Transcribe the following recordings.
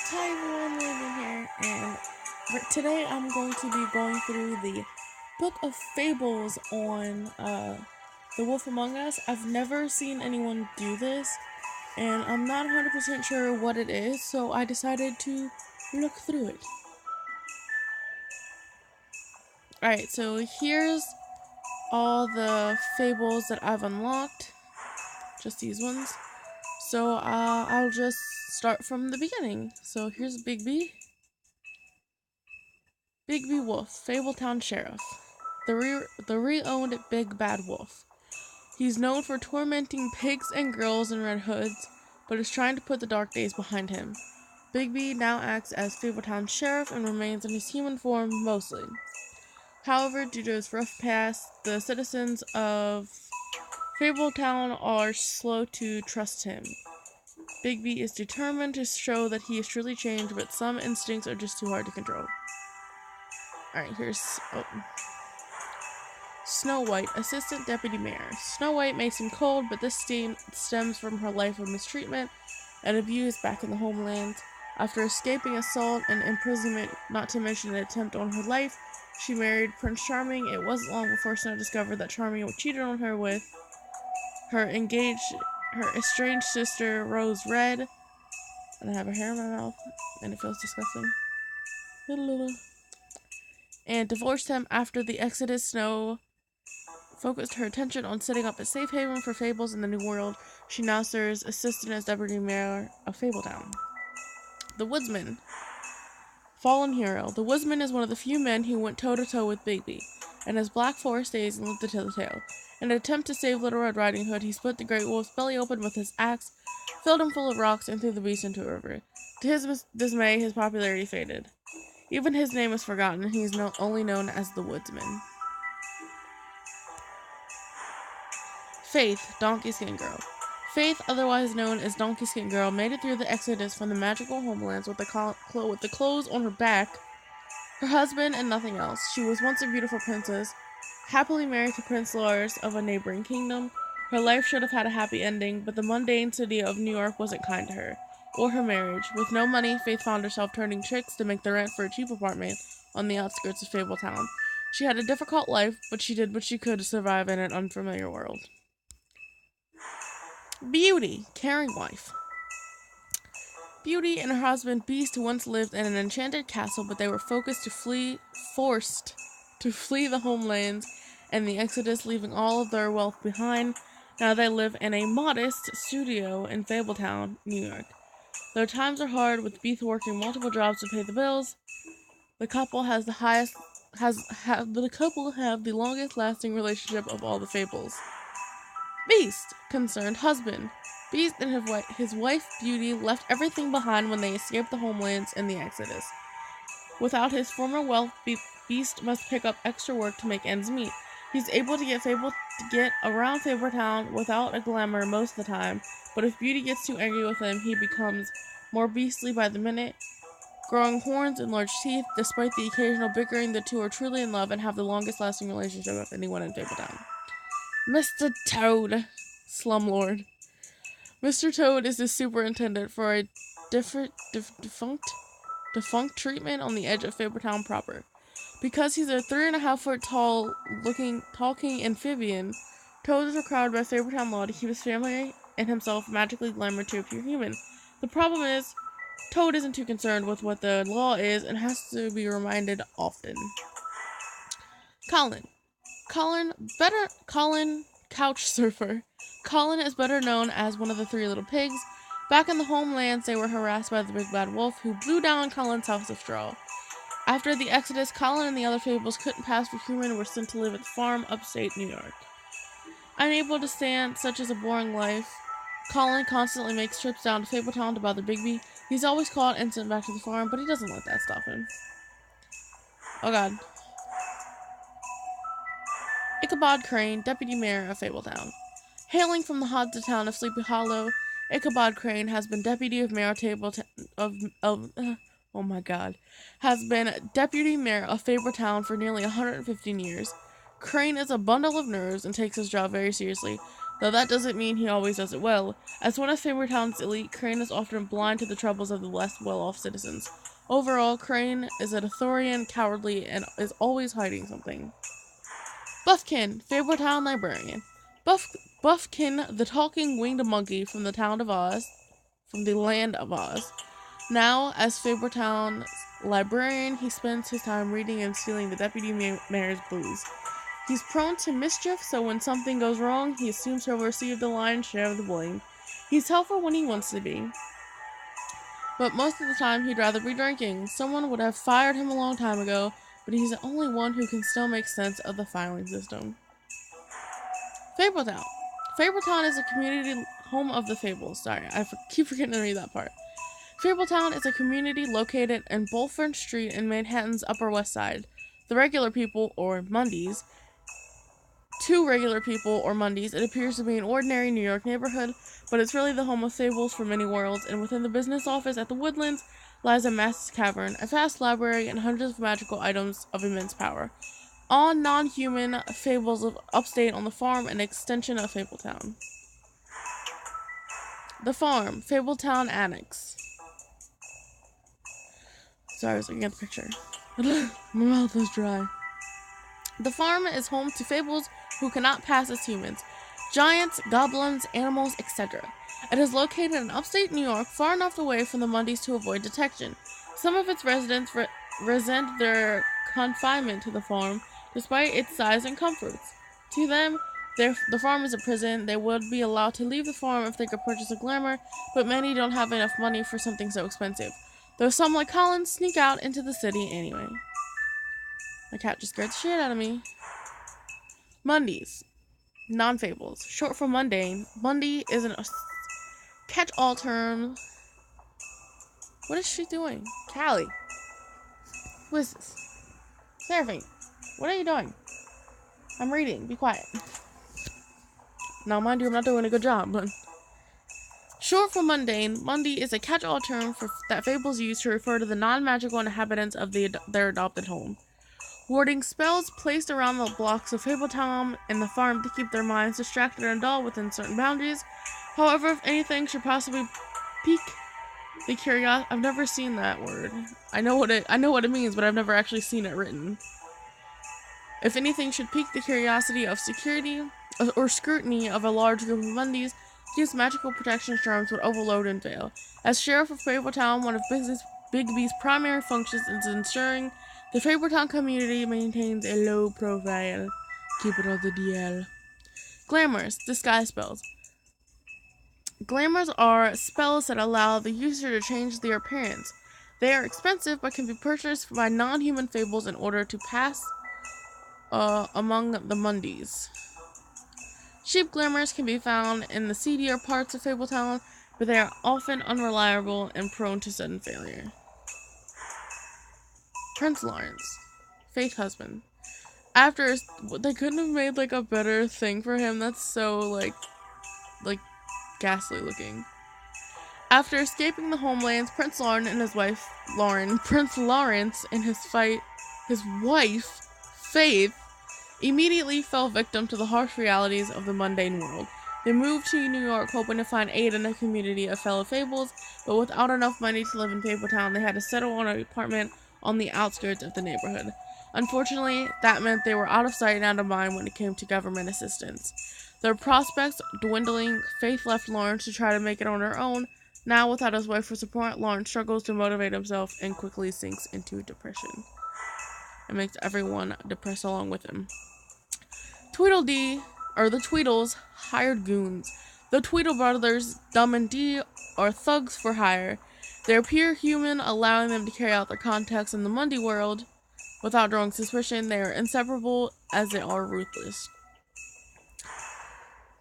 Hi everyone, Landon here, and today I'm going to be going through the Book of Fables on The Wolf Among Us. I've never seen anyone do this, and I'm not 100% sure what it is, so I decided to look through it. Alright, so here's all the fables that I've unlocked, just these ones. So I'll just start from the beginning. So here's Bigby. Bigby Wolf, Fabletown Sheriff. The re-owned Big Bad Wolf. He's known for tormenting pigs and girls in red hoods, but is trying to put the dark days behind him. Bigby now acts as Fabletown Sheriff and remains in his human form mostly. However, due to his rough past, the citizens of Fabletown are slow to trust him. Bigby is determined to show that he is truly changed, but some instincts are just too hard to control. Alright, here's Snow White, Assistant Deputy Mayor. Snow White may seem cold, but this stems from her life of mistreatment and abuse back in the homeland. After escaping assault and imprisonment, not to mention an attempt on her life, she married Prince Charming. It wasn't long before Snow discovered that Charming cheated on her with her estranged sister, Rose Red. And I have a hair in my mouth, and it feels disgusting. And divorced him after the Exodus. Snow focused her attention on setting up a safe haven for Fables in the New World. She now serves assistant as deputy mayor of Fabletown. The Woodsman. Fallen hero. The Woodsman is one of the few men who went toe-to-toe with Bigby, and as Black Forest days and lived to tell the tale. In an attempt to save Little Red Riding Hood, he split the Great Wolf's belly open with his axe, filled him full of rocks, and threw the beast into a river. To his dismay, his popularity faded. Even his name is forgotten, and he is only known as the Woodsman. Faith, Donkey Skin Girl. Faith, otherwise known as Donkey Skin Girl, made it through the exodus from the magical homelands with the clothes on her back, her husband, and nothing else. She was once a beautiful princess, happily married to Prince Lars of a neighboring kingdom. Her life should have had a happy ending, but the mundane city of New York wasn't kind to her, or her marriage. With no money, Faith found herself turning tricks to make the rent for a cheap apartment on the outskirts of Fabletown. She had a difficult life, but she did what she could to survive in an unfamiliar world. Beauty, caring wife. Beauty and her husband Beast once lived in an enchanted castle, but they were forced to flee the homelands and the Exodus, leaving all of their wealth behind. Now they live in a modest studio in Fabletown, New York. Though times are hard, with Beast working multiple jobs to pay the bills, the couple have the longest lasting relationship of all the Fables. Beast, concerned husband. Beast and his wife Beauty left everything behind when they escaped the homelands in the Exodus. Without his former wealth, Beast must pick up extra work to make ends meet. He's able to get around Fabletown without a glamour most of the time, but if Beauty gets too angry with him, he becomes more beastly by the minute. Growing horns and large teeth, despite the occasional bickering, the two are truly in love and have the longest lasting relationship of anyone in Fabletown. Mr. Toad, slumlord. Mr. Toad is the superintendent for a defunct treatment on the edge of Fabletown proper. Because he's a 3.5-foot tall talking amphibian, Toad is required by Fabletown law to keep his family and himself magically glamored to appear human. The problem is, Toad isn't too concerned with what the law is and has to be reminded often. Colin, Couchsurfer. Colin is better known as one of the three little pigs. Back in the homelands, they were harassed by the Big Bad Wolf, who blew down Colin's house of straw. After the Exodus, Colin and the other Fables couldn't pass for human and were sent to live at the farm upstate New York. Unable to stand such as a boring life, Colin constantly makes trips down to Fabletown to bother Bigby. He's always caught and sent back to the farm, but he doesn't let that stop him. Oh god. Ichabod Crane, Deputy Mayor of Fabletown. Hailing from the haunted town of Sleepy Hollow, Ichabod Crane has been deputy of mayor has been deputy mayor of Fabletown for nearly 115 years. Crane is a bundle of nerves and takes his job very seriously. Though that doesn't mean he always does it well. As one of Fabletown's elite, Crane is often blind to the troubles of the less well-off citizens. Overall, Crane is an authorian, cowardly, and is always hiding something. Buffkin, Fabletown librarian. Buffkin, the talking winged monkey from the land of Oz. Now, as Fabletown's librarian, he spends his time reading and stealing the deputy mayor's booze. He's prone to mischief, so when something goes wrong, he assumes he'll receive the lion's share of the blame. He's helpful when he wants to be, but most of the time he'd rather be drinking. Someone would have fired him a long time ago, but he's the only one who can still make sense of the filing system. Fabletown. Fabletown is a community home of the Fables. Sorry, I keep forgetting to read that part. Fabletown is a community located in Bulford Street in Manhattan's Upper West Side. The regular people, or Mundies, two regular people, or Mundies, it appears to be an ordinary New York neighborhood, but it's really the home of fables from many worlds, and within the business office at the Woodlands lies a massive cavern, a vast library, and hundreds of magical items of immense power. All non-human fables of upstate on the farm, an extension of Fabletown. The farm, Fabletown Annex. Sorry, I was looking at the picture. My mouth is dry. The farm is home to fables who cannot pass as humans. Giants, goblins, animals, etc. It is located in upstate New York, far enough away from the Mundies to avoid detection. Some of its residents resent their confinement to the farm, despite its size and comforts. To them, the farm is a prison. They would be allowed to leave the farm if they could purchase a glamour, but many don't have enough money for something so expensive. Though some, like Collins, sneak out into the city anyway. My cat just scared the shit out of me. Mundies. Non-fables. Short for mundane. Mundi is a catch-all term. What is she doing? Callie. Who is this? Seraphine. What are you doing? I'm reading. Be quiet. Now, mind you, I'm not doing a good job, but... Short for mundane, Mundi is a catch-all term that fables use to refer to the non-magical inhabitants of their adopted home. Warding spells placed around the blocks of Fabletown and the farm to keep their minds distracted and dull within certain boundaries. However, if anything should possibly pique the curiosity... I've never seen that word. I know what it means, but I've never actually seen it written. If anything should pique the curiosity of security or scrutiny of a large group of Mundis, these magical protection charms would overload and fail. As sheriff of Fabletown, one of Bigby's primary functions is ensuring the Fabletown community maintains a low profile. Keep it on the DL. Glamours, disguise spells. Glamours are spells that allow the user to change their appearance. They are expensive but can be purchased by non-human fables in order to pass among the Mundies. Cheap glamours can be found in the seedier parts of Fabletown, but they are often unreliable and prone to sudden failure. Prince Lawrence, Faith husband. After they couldn't have made like a better thing for him. That's so like ghastly looking. After escaping the homelands, Prince Lawrence and his wife Faith immediately fell victim to the harsh realities of the mundane world. They moved to New York hoping to find aid in a community of fellow fables, but without enough money to live in Fabletown, they had to settle on an apartment on the outskirts of the neighborhood. Unfortunately, that meant they were out of sight and out of mind when it came to government assistance. Their prospects dwindling, Faith left Lawrence to try to make it on her own. Now, without his wife for support, Lawrence struggles to motivate himself and quickly sinks into depression. It makes everyone depressed along with him. The Tweedles, hired goons. The Tweedle brothers, Dumb and Dee, are thugs for hire. They appear human, allowing them to carry out their contacts in the Mundi world. Without drawing suspicion, they are inseparable as they are ruthless.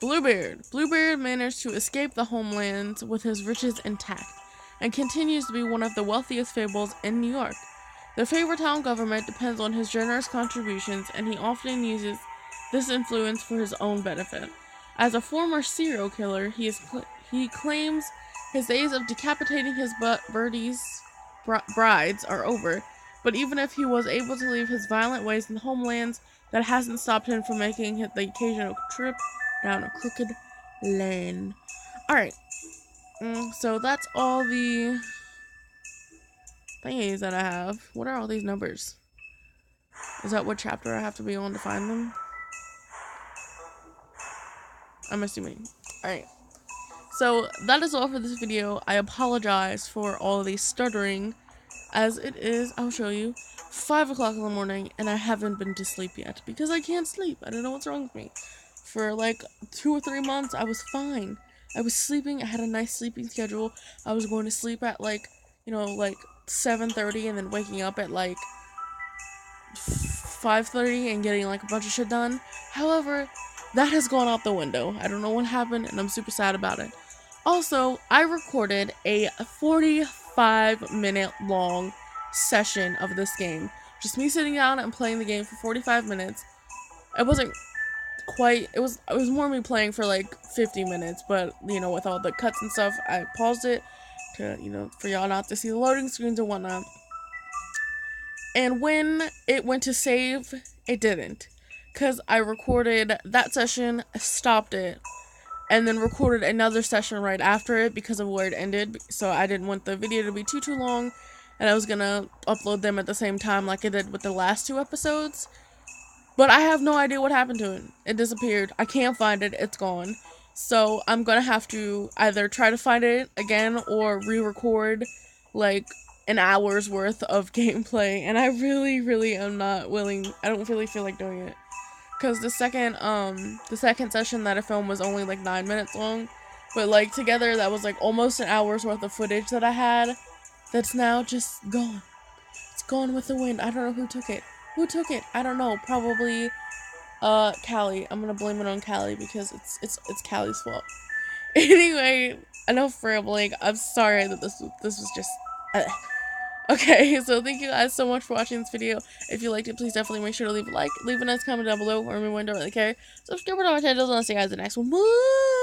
Bluebeard. Bluebeard managed to escape the homelands with his riches intact, and continues to be one of the wealthiest fables in New York. The Fabletown government depends on his generous contributions, and he often uses this influence for his own benefit. As a former serial killer, he claims his days of decapitating his brides are over, but even if he was able to leave his violent ways in the homelands, that hasn't stopped him from making the occasional trip down a crooked lane. Alright, so that's all the thingies that I have. What are all these numbers? Is that what chapter I have to be on to find them? I'm assuming. Alright. So that is all for this video. I apologize for all of the stuttering, as it is, I'll show you, 5 o'clock in the morning and I haven't been to sleep yet because I can't sleep. I don't know what's wrong with me. For like 2 or 3 months I was fine. I was sleeping, I had a nice sleeping schedule. I was going to sleep at like, you know, like 7:30 and then waking up at like 5:30 and getting like a bunch of shit done. However, that has gone out the window. I don't know what happened and I'm super sad about it. Also, I recorded a 45-minute long session of this game. Just me sitting down and playing the game for 45 minutes. It wasn't quite, it was more me playing for like 50 minutes, but you know, with all the cuts and stuff, I paused it to, you know, for y'all not to see the loading screens and whatnot. And when it went to save, it didn't. Because I recorded that session, stopped it, and then recorded another session right after it because of where it ended. So I didn't want the video to be too long, and I was gonna upload them at the same time like I did with the last 2 episodes. But I have no idea what happened to it. It disappeared. I can't find it. It's gone. So I'm gonna have to either try to find it again or re-record like an hour's worth of gameplay. And I really am not willing. I don't really feel like doing it. Because the second session that I filmed was only like 9 minutes long. But like together that was like almost an hour's worth of footage that I had. That's now just gone. It's gone with the wind. I don't know who took it. Who took it? I don't know. Probably Callie. I'm gonna blame it on Callie because it's Callie's fault. Anyway, enough rambling. I'm sorry that this was just okay, so thank you guys so much for watching this video. If you liked it, please definitely make sure to leave a like, leave a nice comment down below, or me, don't really care. Subscribe to my channel, and I'll see you guys in the next one. Bye!